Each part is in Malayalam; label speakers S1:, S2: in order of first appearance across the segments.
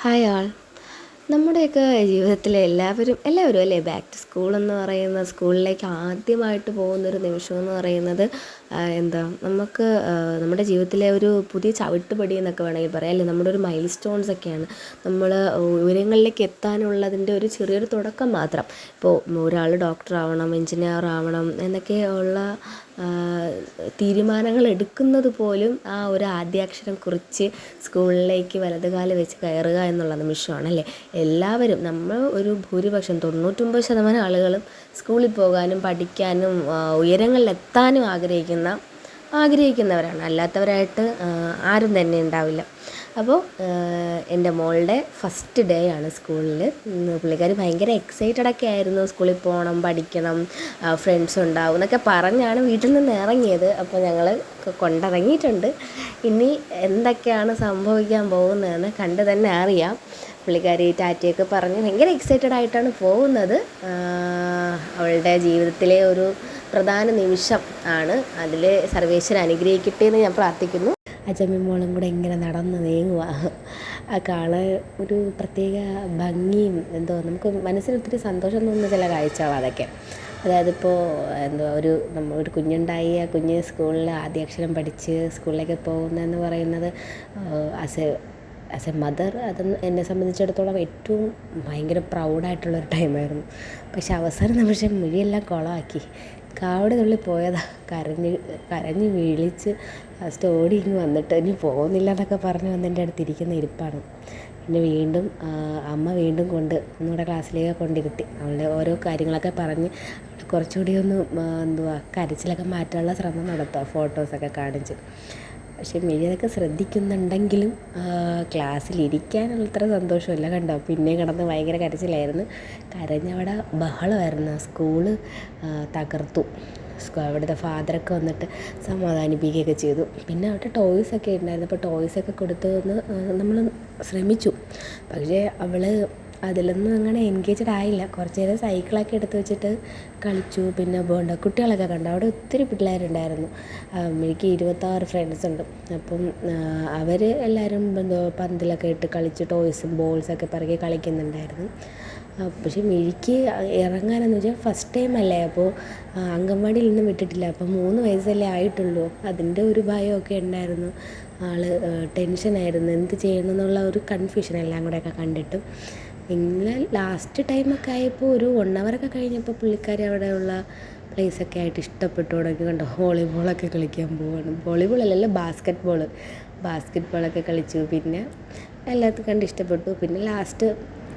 S1: ഹായ് ആൾ. നമ്മുടെയൊക്കെ ജീവിതത്തിലെ എല്ലാവരും അല്ലേ, ബാക്ക് ടു സ്കൂൾ എന്ന് പറയുന്ന, സ്കൂളിലേക്ക് ആദ്യമായിട്ട് പോകുന്നൊരു നിമിഷം എന്ന് പറയുന്നത് നമുക്ക് നമ്മുടെ ജീവിതത്തിലെ ഒരു പുതിയ ചവിട്ടുപടി എന്നൊക്കെ വേണമെങ്കിൽ പറയാം അല്ലേ. നമ്മുടെ ഒരു മൈൽ സ്റ്റോൺസ് ഒക്കെയാണ്. നമ്മൾ ഉയരങ്ങളിലേക്ക് എത്താനുള്ളതിൻ്റെ ഒരു ചെറിയൊരു തുടക്കം മാത്രം. ഇപ്പോൾ ഒരാൾ ഡോക്ടർ ആവണം, എൻജിനീയർ ആവണം എന്നൊക്കെ ഉള്ള തീരുമാനങ്ങൾ എടുക്കുന്നത് പോലും ആ ഒരു ആദ്യാക്ഷരം കുറിച്ച് സ്കൂളിലേക്ക് വലതുകാല് വെച്ച് കയറുക എന്നുള്ള നിമിഷമാണല്ലേ. എല്ലാവരും, നമ്മൾ ഒരു ഭൂരിപക്ഷം 99% ആളുകളും സ്കൂളിൽ പോകാനും പഠിക്കാനും ഉയരങ്ങളിലെത്താനും ആഗ്രഹിക്കുന്നവരാണ്. അല്ലാത്തവരായിട്ട് ആരും തന്നെ ഉണ്ടാവില്ല. അപ്പോൾ എൻ്റെ മോളുടെ ഫസ്റ്റ് ഡേ ആണ് സ്കൂളിൽ. പുള്ളിക്കാരി ഭയങ്കര എക്സൈറ്റഡൊക്കെ ആയിരുന്നു. സ്കൂളിൽ പോകണം, പഠിക്കണം, ഫ്രണ്ട്സ് ഉണ്ടാവും എന്നൊക്കെ പറഞ്ഞാണ് വീട്ടിൽ നിന്ന് ഇറങ്ങിയത്. അപ്പോൾ ഞങ്ങൾ കൊണ്ടിറങ്ങിയിട്ടുണ്ട്. ഇനി എന്തൊക്കെയാണ് സംഭവിക്കാൻ പോകുന്നതെന്ന് കണ്ട് തന്നെ അറിയാം. പുള്ളിക്കാരി ടാറ്റയൊക്കെ പറഞ്ഞ് ഭയങ്കര എക്സൈറ്റഡ് ആയിട്ടാണ് പോകുന്നത്. അവളുടെ ജീവിതത്തിലെ ഒരു പ്രധാന നിമിഷം ആണ്. അതിൽ സർവേശ്വരൻ അനുഗ്രഹിക്കട്ടെ എന്ന് ഞാൻ പ്രാർത്ഥിക്കുന്നു. അച്ഛമ്മയും മോളും കൂടെ ഇങ്ങനെ നടന്ന് നീങ്ങുക. ആ കാണാൻ ഒരു പ്രത്യേക ഭംഗിയും നമുക്ക് മനസ്സിന് ഒത്തിരി സന്തോഷം തോന്നുന്ന ചില കാഴ്ചകളാണ് അതൊക്കെ. അതായത് ഇപ്പോൾ ഒരു കുഞ്ഞുണ്ടായി, ആ കുഞ്ഞ് സ്കൂളിൽ ആദ്യാക്ഷരം പഠിച്ച് സ്കൂളിലേക്ക് പോകുന്നതെന്ന് പറയുന്നത് ആസ് എ മദർ അത് എന്നെ സംബന്ധിച്ചിടത്തോളം ഏറ്റവും ഭയങ്കര പ്രൗഡായിട്ടുള്ളൊരു ടൈമായിരുന്നു. പക്ഷെ അവസാന നിമിഷം മിഴിയെല്ലാം കുളമാക്കി. കാവടി തുള്ളി പോയതാ. കരഞ്ഞ് വിളിച്ച് ലാസ്റ്റ് ഓടി ഇങ്ങ് വന്നിട്ട് ഇനി പോകുന്നില്ല എന്നൊക്കെ പറഞ്ഞ് വന്ന് എൻ്റെ അടുത്തിരിക്കുന്ന ഇരിപ്പാണ്. പിന്നെ അമ്മ വീണ്ടും ഒന്നുകൂടെ ക്ലാസ്സിലേക്ക് കൊണ്ടിരുത്തി. അവളുടെ ഓരോ കാര്യങ്ങളൊക്കെ പറഞ്ഞ് കുറച്ചുകൂടി കരച്ചിലൊക്കെ മാറ്റാനുള്ള ശ്രമം നടത്തുക, ഫോട്ടോസൊക്കെ കാണിച്ച്. പക്ഷെ മിഴിയൊക്കെ ശ്രദ്ധിക്കുന്നുണ്ടെങ്കിലും ക്ലാസ്സിലിരിക്കാനുള്ളത്ര സന്തോഷമില്ല. കണ്ടോ, പിന്നെ കിടന്ന് ഭയങ്കര കരച്ചിലായിരുന്നു. കരഞ്ഞവിടെ ബഹളമായിരുന്നു. സ്കൂള് തകർത്തു. അവിടുത്തെ ഫാദറൊക്കെ വന്നിട്ട് സമാധാനിപ്പിക്കുകയൊക്കെ ചെയ്തു. പിന്നെ അവിടെ ടോയ്സൊക്കെ ഉണ്ടായിരുന്നു. അപ്പോൾ ടോയ്സൊക്കെ കൊടുത്തൊന്ന് നമ്മൾ ശ്രമിച്ചു. പക്ഷേ അവൾ അതിലൊന്നും അങ്ങനെ എൻഗേജ്ഡ് ആയില്ല. കുറച്ച് നേരം സൈക്കിളൊക്കെ എടുത്ത് വെച്ചിട്ട് കളിച്ചു. പിന്നെ കുട്ടികളൊക്കെ കണ്ടു. അവിടെ ഒത്തിരി പിള്ളേരുണ്ടായിരുന്നു. എനിക്ക് 26 ഫ്രണ്ട്സ് ഉണ്ട്. അപ്പം അവർ എല്ലാവരും പന്തിലൊക്കെ ഇട്ട് കളിച്ച് ടോയ്സും ബോൾസൊക്കെ പിറകെ കളിക്കുന്നുണ്ടായിരുന്നു. പക്ഷെ മിഴിക്ക് ഇറങ്ങാനെന്ന് വെച്ചാൽ ഫസ്റ്റ് ടൈം അല്ലേ. അപ്പോൾ അംഗൻവാടിയിൽ നിന്നും വിട്ടിട്ടില്ല. അപ്പോൾ 3 വയസ്സല്ലേ ആയിട്ടുള്ളൂ. അതിൻ്റെ ഒരു ഭയമൊക്കെ ഉണ്ടായിരുന്നു. ആൾ ടെൻഷനായിരുന്നു, എന്ത് ചെയ്യണമെന്നുള്ള ഒരു കൺഫ്യൂഷൻ എല്ലാം കൂടെയൊക്കെ കണ്ടിട്ട്. ഇങ്ങനെ ലാസ്റ്റ് ടൈമൊക്കെ ആയപ്പോൾ ഒരു 1 hour കഴിഞ്ഞപ്പോൾ പുള്ളിക്കാരി അവിടെയുള്ള പ്ലേസൊക്കെ ആയിട്ട് ഇഷ്ടപ്പെട്ടു തുടങ്ങി. കണ്ടോ, വോളിബോളൊക്കെ കളിക്കാൻ പോവാണ്. വോളിബോളല്ലല്ലോ, ബാസ്ക്കറ്റ് ബോളൊക്കെ കളിച്ചു. പിന്നെ എല്ലാത്തും കണ്ട് ഇഷ്ടപ്പെട്ടു. പിന്നെ ലാസ്റ്റ്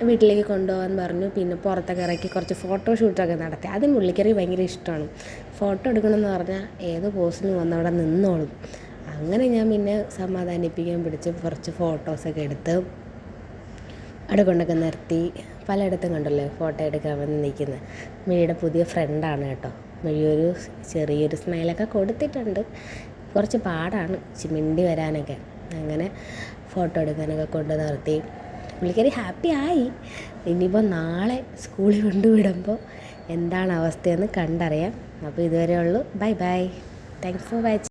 S1: വീട്ടിലേക്ക് കൊണ്ടുപോകാൻ പറഞ്ഞു. പിന്നെ പുറത്തൊക്കെ ഇറക്കി കുറച്ച് ഫോട്ടോഷൂട്ടൊക്കെ നടത്തി. അതും പുള്ളിക്കാരി ഭയങ്കര ഇഷ്ടമാണ്. ഫോട്ടോ എടുക്കണമെന്ന് പറഞ്ഞാൽ ഏത് പോസിന് വന്നവിടെ നിന്നോളും. അങ്ങനെ ഞാൻ പിന്നെ സമാധാനിപ്പിക്കാൻ പിടിച്ച് കുറച്ച് ഫോട്ടോസൊക്കെ എടുത്ത് അവിടെ കൊണ്ടൊക്കെ നിർത്തി. പലയിടത്തും കണ്ടല്ലോ ഫോട്ടോ എടുക്കാൻ വന്ന് നിൽക്കുന്നത്. മിഴിയുടെ പുതിയ ഫ്രണ്ടാണ് കേട്ടോ. മിഴിയൊരു ചെറിയൊരു സ്മൈലൊക്കെ കൊടുത്തിട്ടുണ്ട്. കുറച്ച് പാടാണ് മിണ്ടി വരാനൊക്കെ. അങ്ങനെ ഫോട്ടോ എടുക്കാനൊക്കെ കൊണ്ട് നിർത്തി. പുള്ളിക്കാരി ഹാപ്പി ആയി. ഇനിയിപ്പോൾ നാളെ സ്കൂളിൽ കൊണ്ടുവിടുമ്പോൾ എന്താണ് അവസ്ഥയെന്ന് കണ്ടറിയാം. അപ്പോൾ ഇതുവരെ ഉള്ളൂ. ബൈ. Thanks for watching.